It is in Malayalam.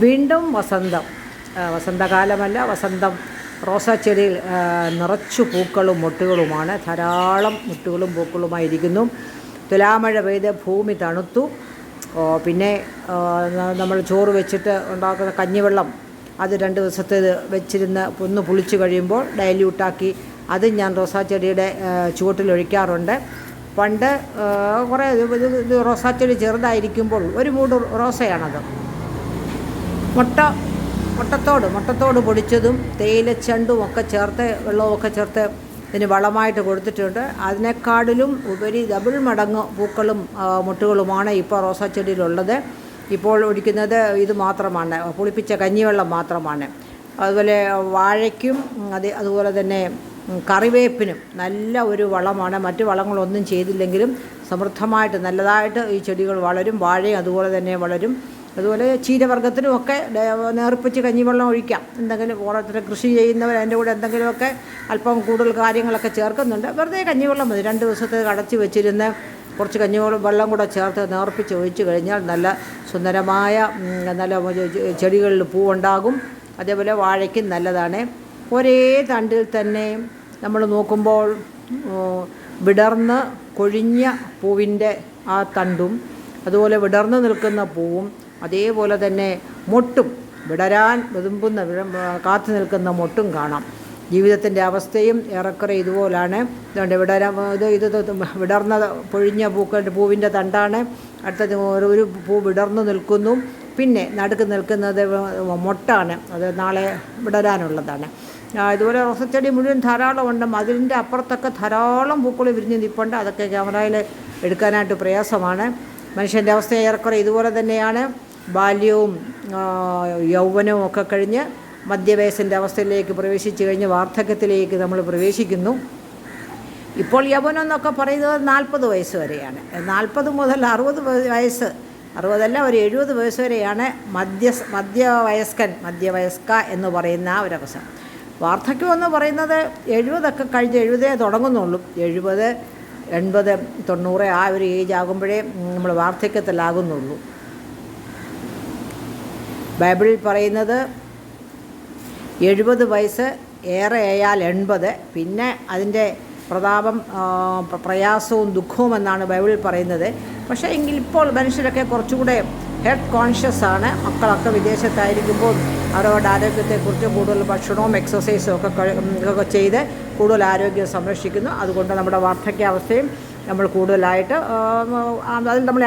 വീണ്ടും വസന്തം. വസന്തകാലമല്ല, വസന്തം. റോസാ ചെടിയിൽ നിറച്ചു പൂക്കളും മൊട്ടുകളുമാണ്. ധാരാളം മൊട്ടുകളും പൂക്കളുമായിരിക്കുന്നു. തുലാമഴ പെയ്ത് ഭൂമി തണുത്തു. പിന്നെ നമ്മൾ ചോറ് വെച്ചിട്ട് ഉണ്ടാക്കുന്ന കഞ്ഞിവെള്ളം അത് 2 ദിവസത്തെ വെച്ചിരുന്ന് ഒന്ന് പുളിച്ച് കഴിയുമ്പോൾ ഡൈല്യൂട്ടാക്കി അത് ഞാൻ റോസാ ചെടിയുടെ ചുവട്ടിലൊഴിക്കാറുണ്ട്. പണ്ട് കുറേ ഇത് റോസാ ചെടി ചെറുതായിരിക്കുമ്പോൾ ഒരു മൂട് റോസയാണത്. മുട്ടത്തോട് പൊടിച്ചതും തേയിലച്ചണ്ടും ഒക്കെ ചേർത്ത് വെള്ളമൊക്കെ ചേർത്ത് ഇതിന് വളമായിട്ട് കൊടുത്തിട്ടുണ്ട്. അതിനേക്കാളിലും ഉപരി ഡബിൾ മടങ്ങ് പൂക്കളും മുട്ടുകളുമാണ് ഇപ്പോൾ റോസാ ചെടിയിലുള്ളത്. ഇപ്പോൾ ഒഴിക്കുന്നത് ഇത് മാത്രമാണ്, പുളിപ്പിച്ച കഞ്ഞിവെള്ളം മാത്രമാണ്. അതുപോലെ വാഴയ്ക്കും അതുപോലെ തന്നെ കറിവേപ്പിനും നല്ല ഒരു വളമാണ്. മറ്റ് വളങ്ങളൊന്നും ചെയ്തില്ലെങ്കിലും സമൃദ്ധമായിട്ട് നല്ലതായിട്ട് ഈ ചെടികൾ വളരും. വാഴയും അതുപോലെ തന്നെ വളരും. അതുപോലെ ചീരവർഗ്ഗത്തിനുമൊക്കെ നേർപ്പിച്ച് കഞ്ഞിവെള്ളം ഒഴിക്കാം. എന്തെങ്കിലും ഓരോരുത്തർ കൃഷി ചെയ്യുന്നവർ അതിൻ്റെ കൂടെ എന്തെങ്കിലുമൊക്കെ അല്പം കൂടുതൽ കാര്യങ്ങളൊക്കെ ചേർക്കുന്നുണ്ട്. വെറുതെ കഞ്ഞിവെള്ളം മതി. 2 ദിവസത്തെ അടച്ച് വെച്ചിരുന്ന് കുറച്ച് വെള്ളം കൂടെ ചേർത്ത് നേർപ്പിച്ച് ഒഴിച്ച് കഴിഞ്ഞാൽ നല്ല സുന്ദരമായ നല്ല ചെടികളിൽ പൂവുണ്ടാകും. അതേപോലെ വാഴയ്ക്കും നല്ലതാണ്. ഒരേ തണ്ടിൽ തന്നെ നമ്മൾ നോക്കുമ്പോൾ വിടർന്ന് കൊഴിഞ്ഞ പൂവിൻ്റെ ആ തണ്ടും അതുപോലെ വിടർന്ന് നിൽക്കുന്ന പൂവും അതേപോലെ തന്നെ മൊട്ടും വിടരാൻ വെതുമ്പുന്ന കാത്തു നിൽക്കുന്ന മൊട്ടും കാണാം. ജീവിതത്തിൻ്റെ അവസ്ഥയും ഏറെക്കുറെ ഇതുപോലാണ്. ഇതുകൊണ്ട് വിടർന്ന പൊഴിഞ്ഞ പൂവിൻ്റെ തണ്ടാണ്. അടുത്തത് ഒരു പൂ വിടർന്നു നിൽക്കുന്നു. പിന്നെ നടുക്ക് നിൽക്കുന്നത് മൊട്ടാണ്. അത് നാളെ വിടരാനുള്ളതാണ്. ഇതുപോലെ റോസച്ചെടി മുഴുവൻ ധാരാളമുണ്ട്. അതിൻ്റെ അപ്പുറത്തൊക്കെ ധാരാളം പൂക്കൾ വിരിഞ്ഞ് നിൽപ്പുണ്ട്. അതൊക്കെ ക്യാമറയിൽ എടുക്കാനായിട്ട് പ്രയാസമാണ്. മനുഷ്യൻ്റെ അവസ്ഥ ഏറെക്കുറെ ഇതുപോലെ തന്നെയാണ്. ബാല്യവും യൗവനവും ഒക്കെ കഴിഞ്ഞ് മധ്യവയസ്സിൻ്റെ അവസ്ഥയിലേക്ക് പ്രവേശിച്ചു കഴിഞ്ഞ് വാർദ്ധക്യത്തിലേക്ക് നമ്മൾ പ്രവേശിക്കുന്നു. ഇപ്പോൾ യൗവനം എന്നൊക്കെ പറയുന്നത് 40 വയസ്സ് വരെയാണ്. 40 മുതൽ 60 വയസ്സ്, 60 ഒരു 70 വയസ്സ് വരെയാണ് മധ്യവയസ്ക എന്ന് പറയുന്ന ഒരവസ്ഥ. വാർദ്ധക്യം എന്ന് പറയുന്നത് 70 കഴിഞ്ഞ് 70 തുടങ്ങുന്നുള്ളൂ. 70, 80, 90 ആ ഒരു ഏജ് ആകുമ്പോഴേ നമ്മൾ വാർദ്ധക്യത്തിലാകുന്നുള്ളൂ. ബൈബിളിൽ പറയുന്നത് 70 വയസ്സ് ഏറെ ആയാൽ 80, പിന്നെ അതിൻ്റെ പ്രതാപം പ്രയാസവും ദുഃഖവും എന്നാണ് ബൈബിളിൽ പറയുന്നത്. പക്ഷേ എങ്കിൽ ഇപ്പോൾ മനുഷ്യരൊക്കെ കുറച്ചുകൂടെ ഹെൽത്ത് കോൺഷ്യസ് ആണ്. മക്കളൊക്കെ വിദേശത്തായിരിക്കുമ്പോൾ അവരവരുടെ ആരോഗ്യത്തെക്കുറിച്ച് കൂടുതൽ ഭക്ഷണവും എക്സസൈസും ഒക്കെ ചെയ്ത് കൂടുതൽ ആരോഗ്യം സംരക്ഷിക്കുന്നു. അതുകൊണ്ട് നമ്മുടെ വാർദ്ധക്യാവസ്ഥയും നമ്മൾ കൂടുതലായിട്ട് അതിൽ നമ്മൾ